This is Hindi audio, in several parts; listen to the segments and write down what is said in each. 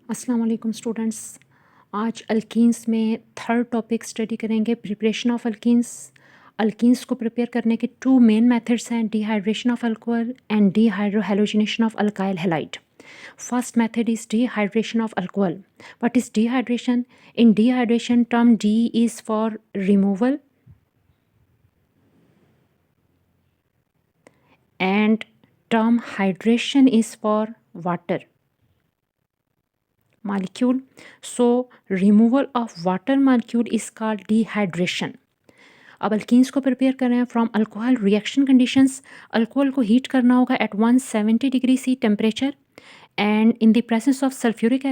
अस्सलाम वालेकुम स्टूडेंट्स। आज अल्कीन्स में थर्ड टॉपिक स्टडी करेंगे, प्रिपरेशन ऑफ अल्कीन्स। अल्कीन्स को प्रिपेयर करने के टू मेन मेथड्स हैं, dehydration of alcohol and dehydrohalogenation of alkyl halide. First method is dehydration of alcohol. What is dehydration? In dehydration term de is for removal and term hydration is for water molecule. So removal of water molecule is called dehydration. अब अल्कीन्स को प्रिपेयर कर रहे हैं from alcohol reaction conditions. Alcohol को हीट करना होगा at 170 degree C temperature and in the presence of sulfuric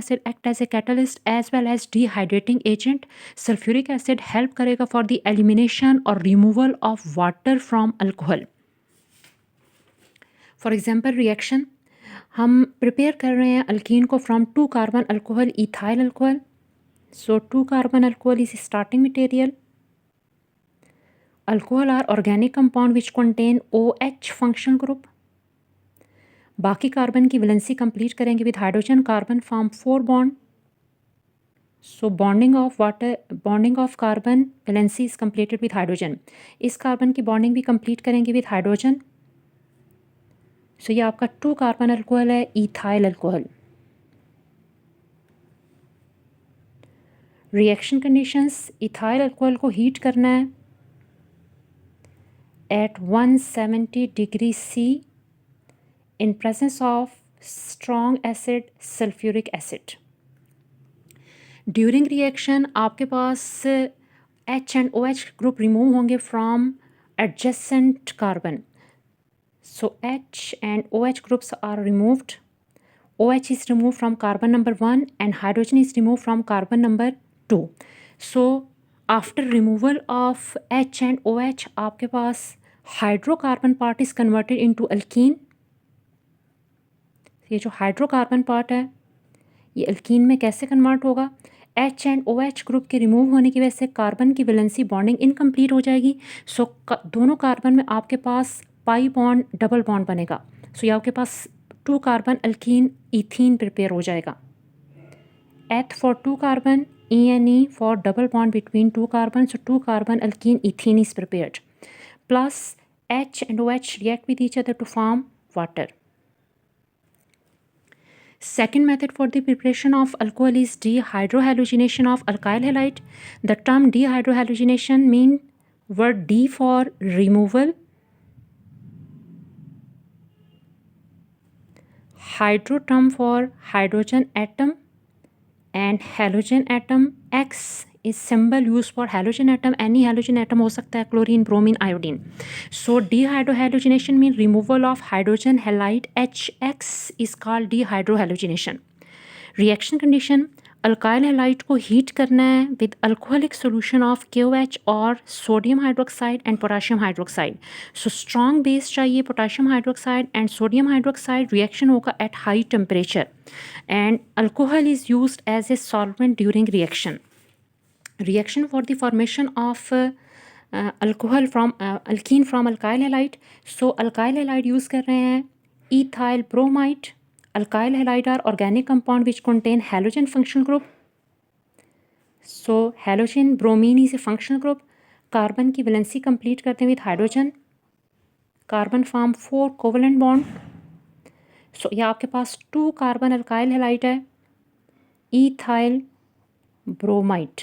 acid act as a catalyst as well as dehydrating agent. Sulfuric acid help करेगा for the elimination or removal of water from alcohol. For example reaction हम प्रिपेयर कर रहे हैं अल्कीन को from 2 carbon alcohol ethyl alcohol. So 2 carbon alcohol is starting material. Alcohol are organic compound which contain OH functional group. बाकी कार्बन की वैलेंसी कंप्लीट करेंगे with hydrogen. Carbon form 4 bond. So bonding of carbon valency is completed with hydrogen. इस कार्बन की बॉन्डिंग भी कंप्लीट करेंगे विद हाइड्रोजन. सो ये आपका 2 कार्बन अल्कोहल है, ethyl alcohol. Reaction conditions, ethyl alcohol को हीट करना है at 170 degree C in presence of strong acid sulphuric acid. During reaction आपके पास H and OH group remove होंगे from adjacent carbon. So H and OH groups are removed. OH is removed from carbon number 1 and hydrogen is removed from carbon number 2. So after removal of H and OH आपके पास hydrocarbon part is converted into alkene. ये जो हाइड्रोकार्बन पार्ट है ये अल्कीन में कैसे कन्वर्ट होगा? H एंड OH ग्रुप के रिमूव होने की वजह से कार्बन की वैलेंसी बॉन्डिंग इनकम्प्लीट हो जाएगी. सो दोनों कार्बन में आपके पास पाई बॉन्ड डबल बॉन्ड बनेगा. सो ये आपके पास 2 कार्बन अल्कीन इथीन प्रिपेयर हो जाएगा. एथ for 2 carbon, ENE for double bond between 2 carbon. So 2 carbon alkyne ethene is prepared. Plus H and OH react with each other to form water. Second method for the preparation of alcohol is dehydrohalogenation of alkyl halide. The term dehydrohalogenation mean word D for removal, hydro term for hydrogen atom and halogen atom. X is symbol used for halogen atom. Any halogen atom हो सकता है, chlorine, bromine, iodine. So dehydrohalogenation means removal of hydrogen halide HX is called dehydrohalogenation. Reaction condition, alkyl halide को हीट करना है with alcoholic solution of KOH और sodium hydroxide and potassium hydroxide. So strong base चाहिए potassium hydroxide and sodium hydroxide. Reaction होगा at high temperature and alcohol is used as a solvent during reaction. Reaction for the formation of alcohol from alkene from alkyl halide. So alkyl halide use कर रहे हैं ethyl bromide. Alkyl halide are organic compound which contain halogen functional group. So halogen bromine is a functional group. Carbon की वैलेंसी कंप्लीट करते हैं with hydrogen. Carbon form 4 covalent bond. So ये आपके पास 2 कार्बन अल्काइल हैलाइड है, ethyl bromide.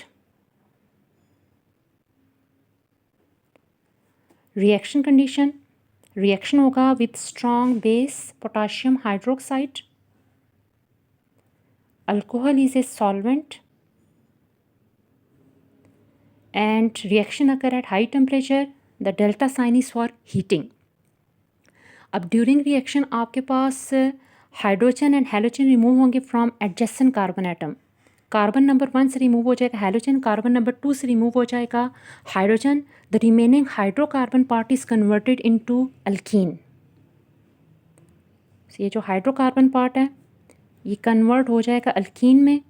Reaction condition, reaction होगा with strong base potassium hydroxide. Alcohol is a solvent and reaction occur at high temperature. The delta sign is for heating. अब ड्यूरिंग रिएक्शन आपके पास हाइड्रोजन एंड हैलोजन रिमूव होंगे from adjacent carbon atom. Carbon number 1 से रिमूव हो जाएगा हैलोजन. कार्बन नंबर 2 से रिमूव हो जाएगा hydrogen. The remaining hydrocarbon part is converted into alkene. ये जो हाइड्रोकार्बन पार्ट है ये कन्वर्ट हो जाएगा अल्कीन में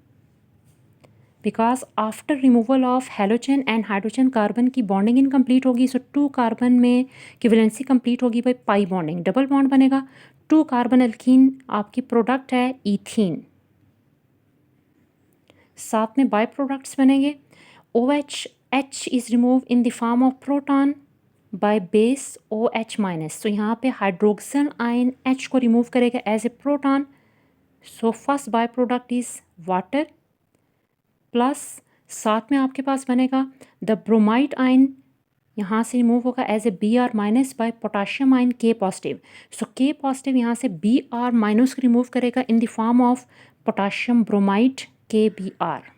because after removal of halogen and hydrogen carbon की बॉन्डिंग इनकम्प्लीट होगी. सो 2 कार्बन में की वैलेंसी कंप्लीट होगी by pi bonding. Double bond बनेगा. 2 कार्बन अल्कीन आपकी प्रोडक्ट है इथीन. साथ में बाय प्रोडक्ट्स बनेंगे। OH H is remove in the form of proton by base OH minus. तो यहाँ पे हाइड्रोक्सिल आयन H को रिमूव करेगा as a proton. So first by product is water plus साथ में आपके पास बनेगा द ब्रोमाइड आयन, यहाँ से रिमूव होगा as a Br minus by potassium ion K positive. So K positive यहाँ से Br माइनस को रिमूव करेगा in the form of potassium bromide KBr।